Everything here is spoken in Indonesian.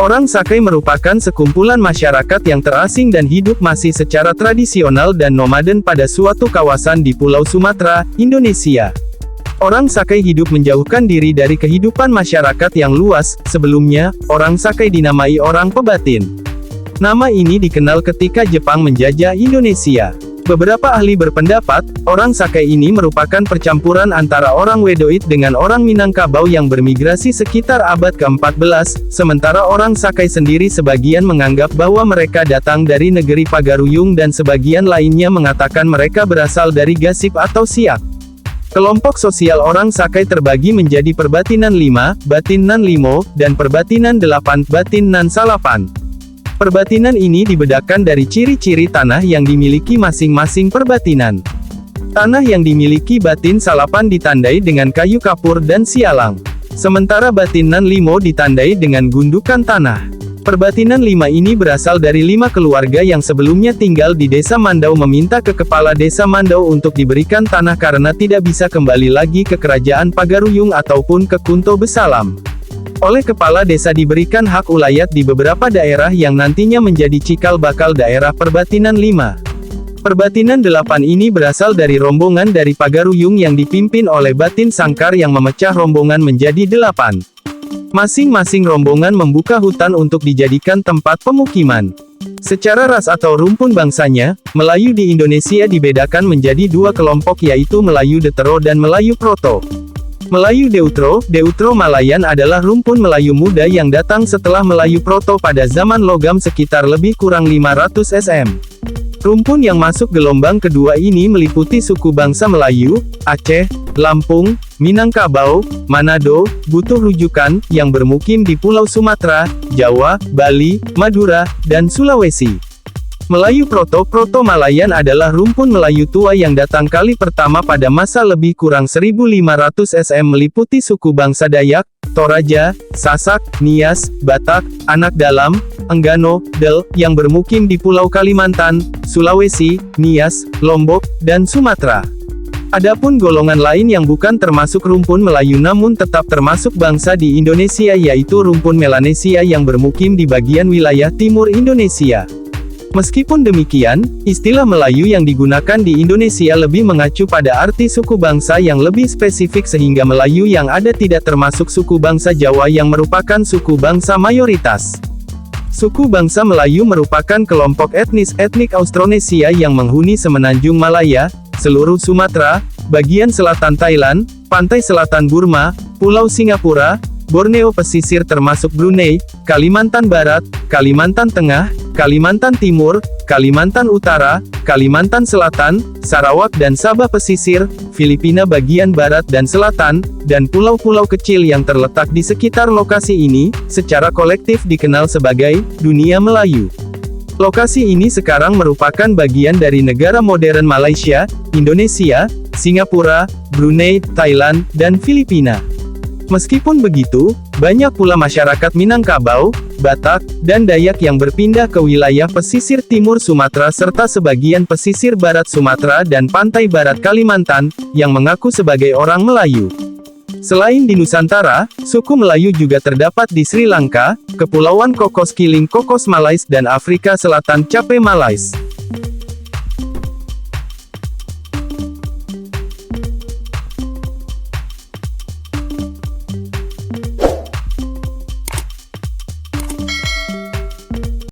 Orang Sakai merupakan sekumpulan masyarakat yang terasing dan hidup masih secara tradisional dan nomaden pada suatu kawasan di Pulau Sumatera, Indonesia. Orang Sakai hidup menjauhkan diri dari kehidupan masyarakat yang luas. Sebelumnya, orang Sakai dinamai orang pebatin. Nama ini dikenal ketika Jepang menjajah Indonesia. Beberapa ahli berpendapat, orang Sakai ini merupakan percampuran antara orang Wedoid dengan orang Minangkabau yang bermigrasi sekitar abad ke-14, sementara orang Sakai sendiri sebagian menganggap bahwa mereka datang dari negeri Pagaruyung dan sebagian lainnya mengatakan mereka berasal dari Gasip atau Siak. Kelompok sosial orang Sakai terbagi menjadi perbatinan 5, batinan 5, dan perbatinan 8, batinan 8. Perbatinan ini dibedakan dari ciri-ciri tanah yang dimiliki masing-masing perbatinan. Tanah yang dimiliki batin 8 ditandai dengan kayu kapur dan sialang. Sementara batinan 5 ditandai dengan gundukan tanah. Perbatinan 5 ini berasal dari 5 keluarga yang sebelumnya tinggal di Desa Mandau meminta ke Kepala Desa Mandau untuk diberikan tanah karena tidak bisa kembali lagi ke Kerajaan Pagaruyung ataupun ke Kunto Besalam. Oleh Kepala Desa diberikan hak ulayat di beberapa daerah yang nantinya menjadi cikal bakal daerah Perbatinan 5. Perbatinan 8 ini berasal dari rombongan dari Pagaruyung yang dipimpin oleh Batin Sangkar yang memecah rombongan menjadi 8. Masing-masing rombongan membuka hutan untuk dijadikan tempat pemukiman. Secara ras atau rumpun bangsanya, Melayu di Indonesia dibedakan menjadi 2 kelompok yaitu Melayu Detero dan Melayu Proto. Melayu Deutro Malayan adalah rumpun Melayu muda yang datang setelah Melayu Proto pada zaman logam sekitar lebih kurang 500 SM. Rumpun yang masuk gelombang kedua ini meliputi suku bangsa Melayu, Aceh, Lampung, Minangkabau, Manado, Butuh Rujukan, yang bermukim di Pulau Sumatera, Jawa, Bali, Madura, dan Sulawesi. Melayu Proto Malayan adalah rumpun Melayu tua yang datang kali pertama pada masa lebih kurang 1500 SM meliputi suku bangsa Dayak, Toraja, Sasak, Nias, Batak, Anak Dalam, Enggano, Del, yang bermukim di Pulau Kalimantan, Sulawesi, Nias, Lombok, dan Sumatera. Adapun golongan lain yang bukan termasuk rumpun Melayu namun tetap termasuk bangsa di Indonesia yaitu rumpun Melanesia yang bermukim di bagian wilayah timur Indonesia. Meskipun demikian, istilah Melayu yang digunakan di Indonesia lebih mengacu pada arti suku bangsa yang lebih spesifik sehingga Melayu yang ada tidak termasuk suku bangsa Jawa yang merupakan suku bangsa mayoritas. Suku bangsa Melayu merupakan kelompok etnik Austronesia yang menghuni semenanjung Malaya, seluruh Sumatera, bagian selatan Thailand, pantai selatan Burma, Pulau Singapura, Borneo pesisir termasuk Brunei, Kalimantan Barat, Kalimantan Tengah, Kalimantan Timur, Kalimantan Utara, Kalimantan Selatan, Sarawak dan Sabah pesisir, Filipina bagian barat dan selatan, dan pulau-pulau kecil yang terletak di sekitar lokasi ini, secara kolektif dikenal sebagai Dunia Melayu. Lokasi ini sekarang merupakan bagian dari negara modern Malaysia, Indonesia, Singapura, Brunei, Thailand, dan Filipina. Meskipun begitu, banyak pula masyarakat Minangkabau, Batak, dan Dayak yang berpindah ke wilayah pesisir timur Sumatera serta sebagian pesisir barat Sumatera dan pantai barat Kalimantan, yang mengaku sebagai orang Melayu. Selain di Nusantara, suku Melayu juga terdapat di Sri Lanka, Kepulauan Cocos Keeling Cocos Malais dan Afrika Selatan Cape Malais.